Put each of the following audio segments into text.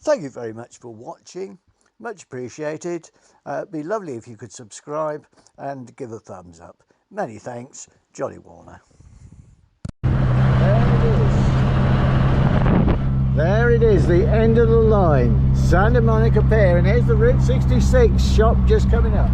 Thank you very much for watching, much appreciated. It'd be lovely if you could subscribe and give a thumbs up. Many thanks, Johnny Warner. There it is, the end of the line, Santa Monica Pier, and here's the Route 66 shop just coming up.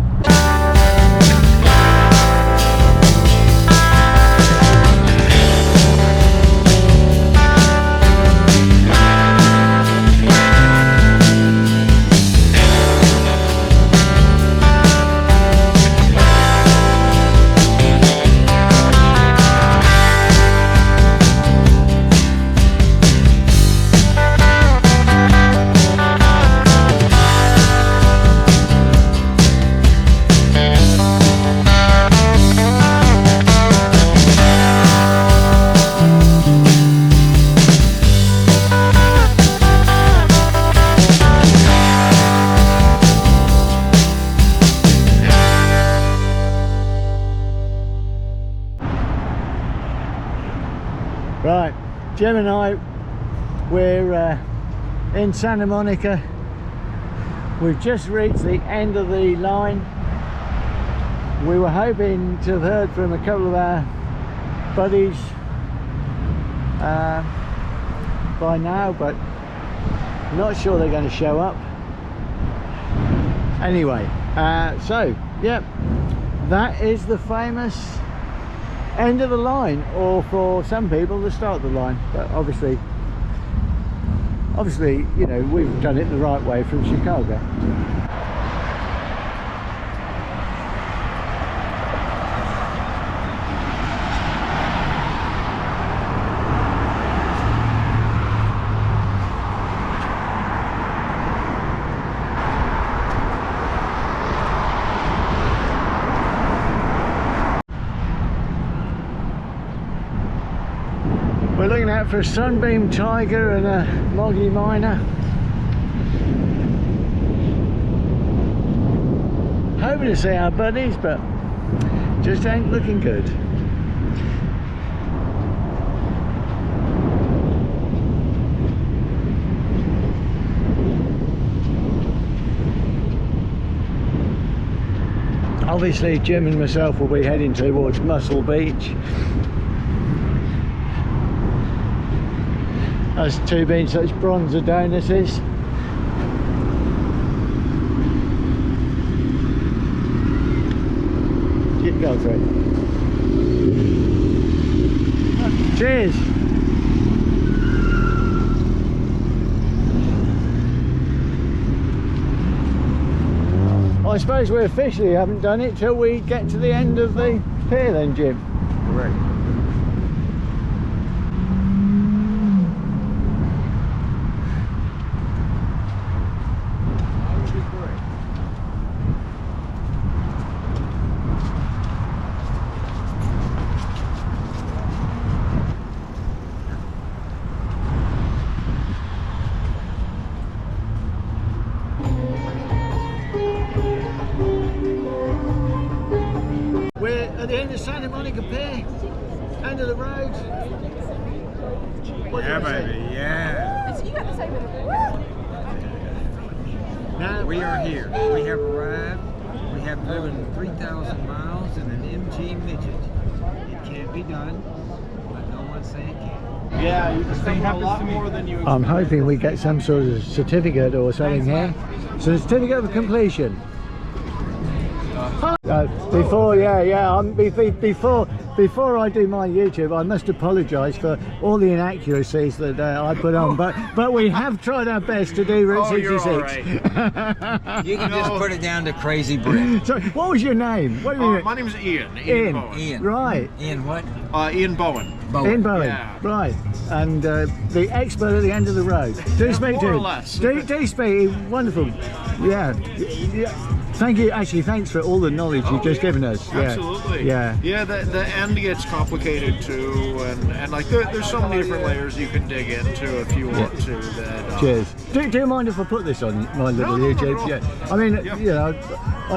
Right, Jim and I, we're in Santa Monica. We've just reached the end of the line. We were hoping to have heard from a couple of our buddies by now, but not sure they're going to show up. Anyway, so yeah, that is the famous end of the line, or for some people the start of the line. But obviously you know, we've done it the right way from Chicago. We're looking out for a Sunbeam Tiger and a Moggy Miner. Hoping to see our buddies, but just ain't looking good. Obviously Jim and myself will be heading towards Muscle Beach. Us two being such bronze Adonises. Go for it. Cheers. I suppose we officially haven't done it till we get to the end of the pier then, Jim. Correct. We're at the end of Santa Monica Pier, end of the road. Yeah, baby, yeah. So you got the same Now, We are here. We have arrived. We have driven 3,000 miles in an MG midget. It can't be done, but no one's saying it can't. Yeah, you can stumble a lot more than you expect. I'm hoping we get some sort of certificate or something here. So, certificate of completion. Before I do my YouTube, I must apologise for all the inaccuracies that I put on, but we have tried our best to do Route 66. You're all right. You can just put it down to Crazy Brick. So, what was your name? What do you My name is Ian. Ian. Bowen. Ian. Right. Ian what? Ian Bowen. Ian Bowen. Yeah. Right. And the expert at the end of the road. Do speak to more or him. less. Do speak. Wonderful. Yeah. Thank you. Actually, thanks for all the knowledge you've just given us. Yeah. Absolutely. Yeah. Yeah, the end gets complicated too, and like there's so many different layers you can dig into if you want to, that Cheers. Do you mind if I put this on my little No, YouTube? not at all. Yeah. I mean, Yeah. you know,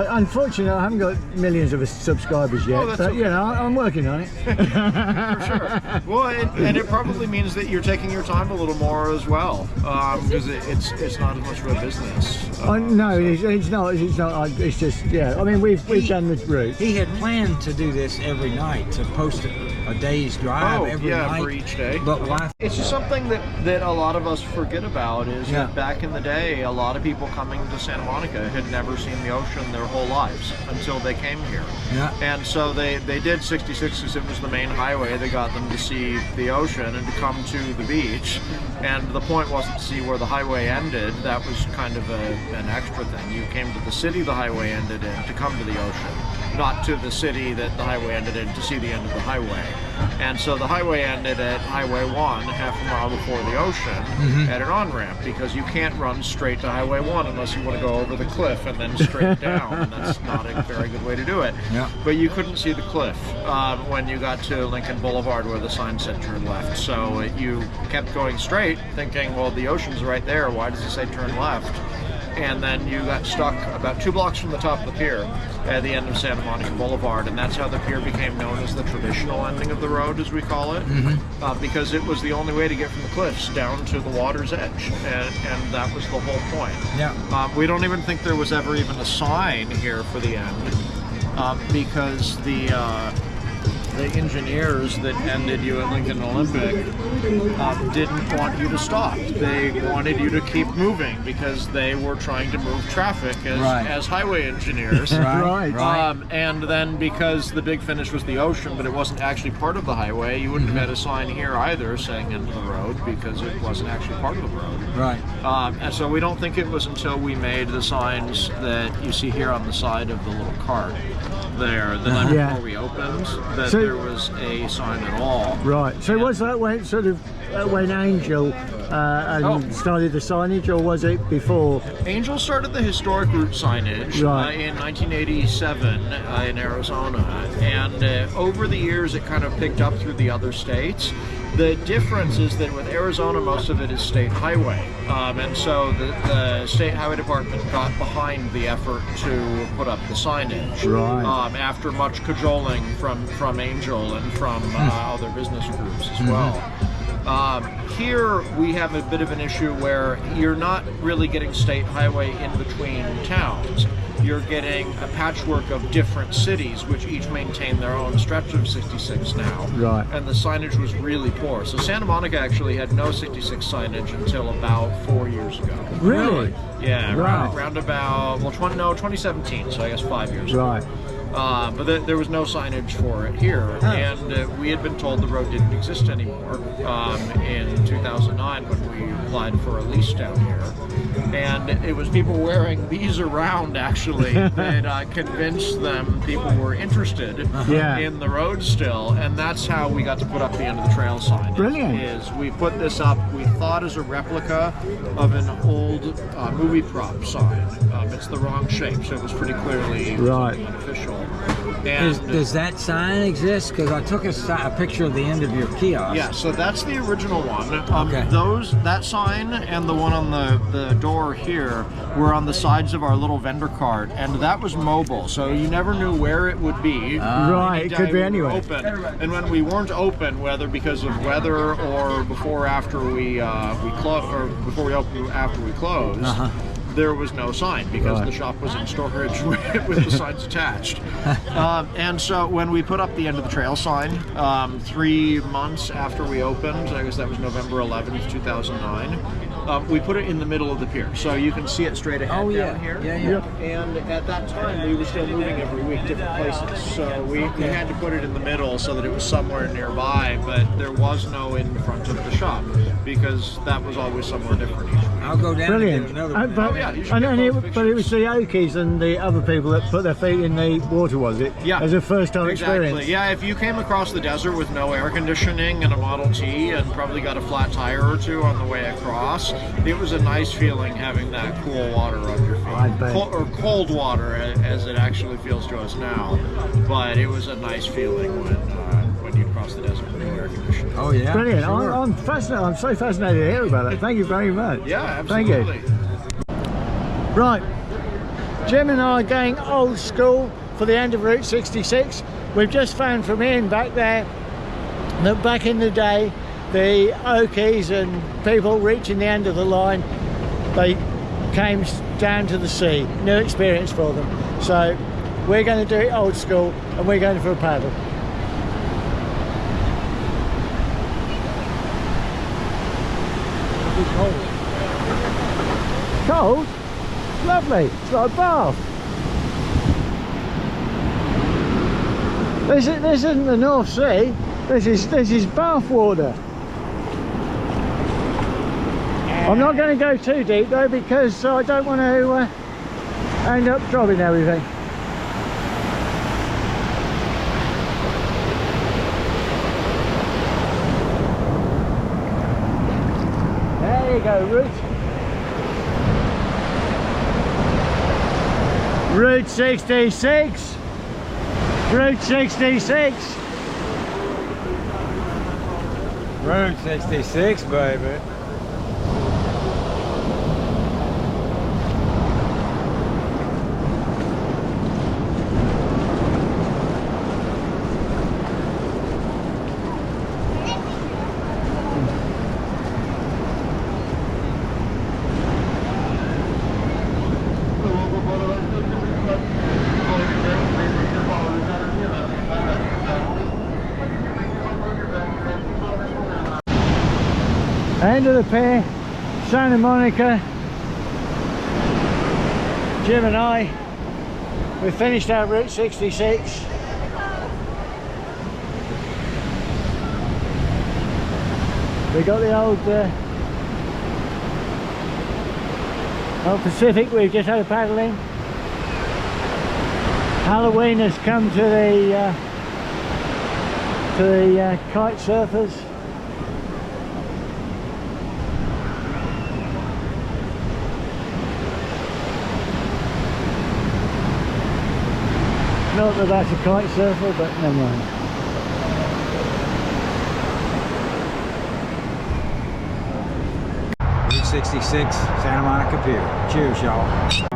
unfortunately, I haven't got millions of subscribers yet, that's but okay. you know, I'm working on it. For sure. Well, and it probably means that you're taking your time a little more as well, because it's not as much of a business. No, it's not. It's not. It's just, yeah. I mean, we've done the route. He had planned to do this every night, to post a day's drive every night. for each day. But why? It's just something that a lot of us forget about is Yeah. that back in the day, a lot of people coming to Santa Monica had never seen the ocean their whole lives until they came here. Yeah. And so they did 66 because it was the main highway that got them to see the ocean and to come to the beach. And the point wasn't to see where the highway ended. That was kind of an extra thing. You came to the city the highway ended in to come to the ocean, not to the city that the highway ended in to see the end of the highway. And so the highway ended at Highway 1, half a mile before the ocean, at an on-ramp, because you can't run straight to Highway 1 unless you want to go over the cliff and then straight down, and that's not a very good way to do it. Yeah. But you couldn't see the cliff when you got to Lincoln Boulevard where the sign said turn left. So you kept going straight, thinking, well, the ocean's right there, why does it say turn left? And then you got stuck about 2 blocks from the top of the pier at the end of Santa Monica Boulevard, and that's how the pier became known as the traditional ending of the road, as we call it, because it was the only way to get from the cliffs down to the water's edge, and that was the whole point. Yeah. We don't even think there was ever even a sign here for the end, because the engineers that ended you at Lincoln Olympic didn't want you to stop. They wanted you to keep moving because they were trying to move traffic as highway engineers. Right. And then because the big finish was the ocean, but it wasn't actually part of the highway, you wouldn't have had a sign here either saying end of the road because it wasn't actually part of the road. Right. And so we don't think it was until we made the signs that you see here on the side of the little cart there, the night before we opened, that there was a sign at all. Right. So was that when when Angel started the signage, or was it before? Angel started the historic route signage in 1987 in Arizona, and over the years it kind of picked up through the other states. The difference is that with Arizona, most of it is state highway, and so the state highway department got behind the effort to put up the signage. Right. After much cajoling from Angel and from other business groups as well. Here we have a bit of an issue where you're not really getting state highway in between towns. You're getting a patchwork of different cities, which each maintain their own stretch of 66 now. Right. And the signage was really poor. So Santa Monica actually had no 66 signage until about 4 years ago. Really? Yeah, Wow. round about, 2017, so I guess 5 years ago. Right. But there was no signage for it here, and we had been told the road didn't exist anymore in 2009 when we applied for a lease down here. And it was people wearing these around, actually, that convinced them people were interested in the road still, and that's how we got to put up the end of the trail sign. Brilliant. Is we put this up, we thought as a replica of an old movie prop sign. It's the wrong shape, so it was pretty clearly something unofficial. And Does that sign exist? Because I took a picture of the end of your kiosk. yeah, so that's the original one. Okay. That sign and the one on the door here were on the sides of our little vendor cart, and that was mobile, so you never knew where it would be. Right, it could be anywhere. Open. And when we weren't open, whether because of weather or before or after we closed, or before we opened after we closed. There was no sign because the shop was in storage with the signs attached. And so when we put up the end of the trail sign, 3 months after we opened, I guess that was November 11th, 2009, we put it in the middle of the pier. So you can see it straight ahead down here. Yeah. And at that time, we were still moving every week, different places. So we had to put it in the middle so that it was somewhere nearby, but there was no in front of the shop because that was always somewhere different each week. I'll go down Brilliant. and do another one. you should get both but it was pictures. the Okies and the other people that put their feet in the water, was it? Yeah. As a first time Exactly. experience. Yeah, if you came across the desert with no air conditioning and a Model T and probably got a flat tire or two on the way across, it was a nice feeling having that cool water on your feet. I bet. Or cold water, as it actually feels to us now. But it was a nice feeling when you cross the desert from here. conditioning. Oh yeah. Brilliant. Sure. I'm fascinated. I'm so fascinated to hear about it. Thank you very much. Yeah, Thank absolutely. you. Right, Jim and I are going old school for the end of Route 66. We've just found from Ian back there that back in the day, the Okies and people reaching the end of the line, they came down to the sea. New experience for them. So we're going to do it old school, and we're going for a paddle. Cold? Lovely. It's like a bath. This isn't the North Sea. This is bath water. I'm not going to go too deep though, because I don't want to end up dropping everything. There you go, Route 66. Route 66. Route 66, baby. End of the pier, Santa Monica. Jim and I, we've finished our Route 66. We got the old Pacific we've just had a paddle in. Halloween has come to the kite surfers. Not that that's a kite surfer, but never mind. Route 66, Santa Monica Pier. Cheers, y'all.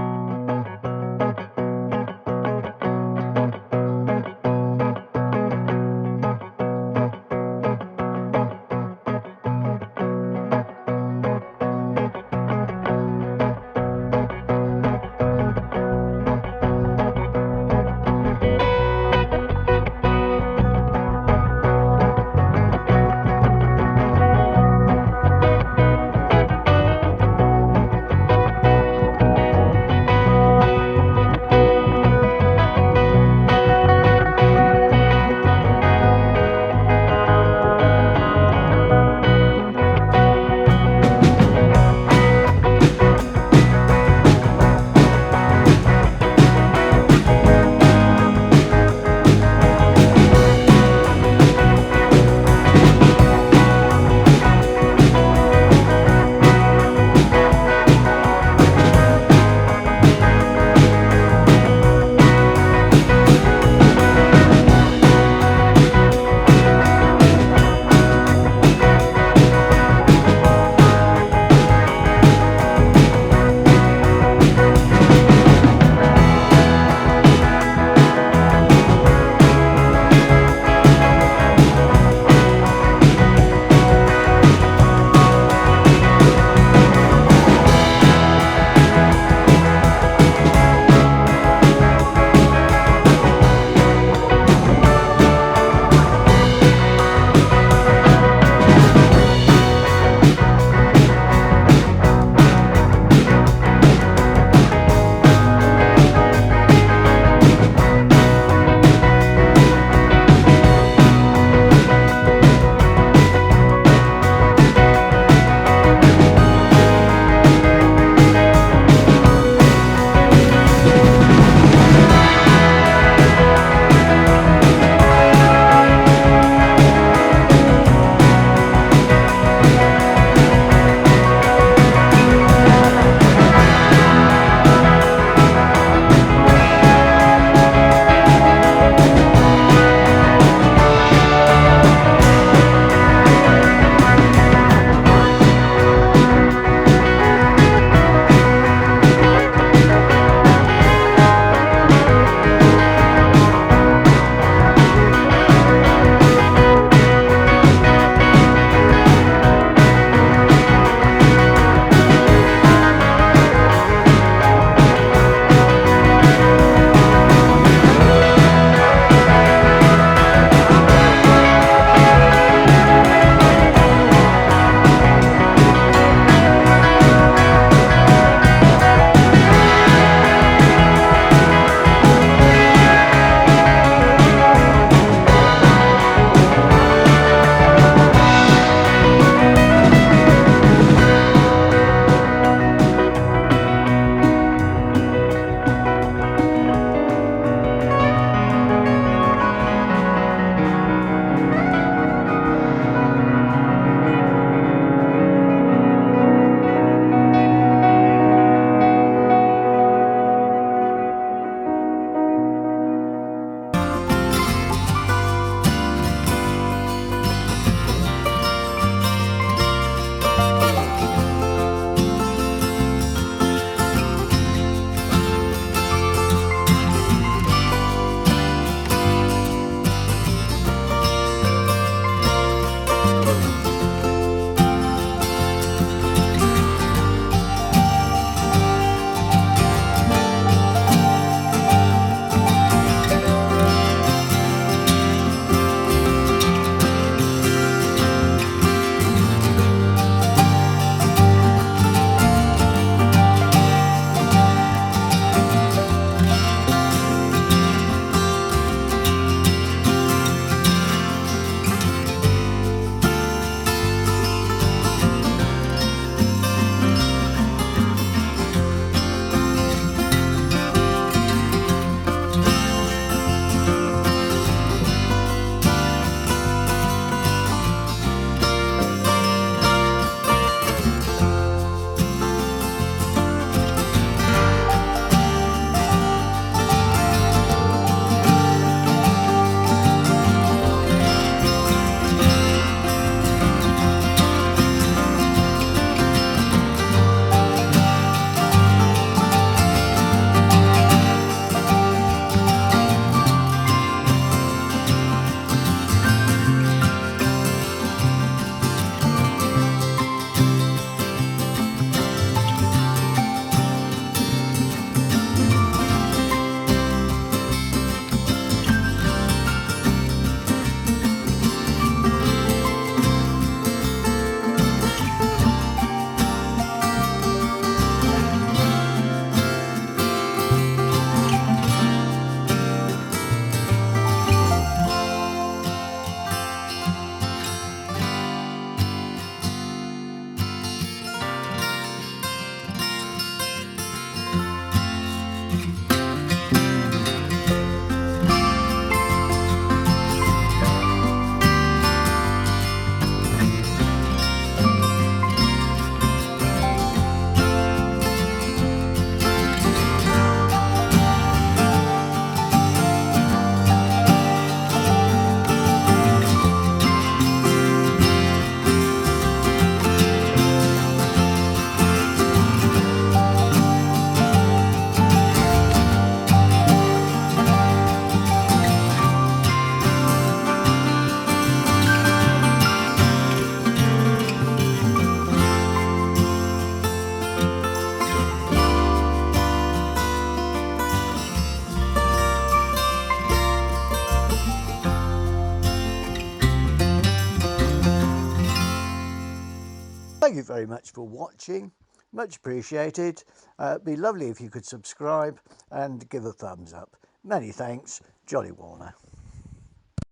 Thank you very much for watching. Much appreciated. It'd be lovely if you could subscribe and give a thumbs up. Many thanks, Johnny Warner.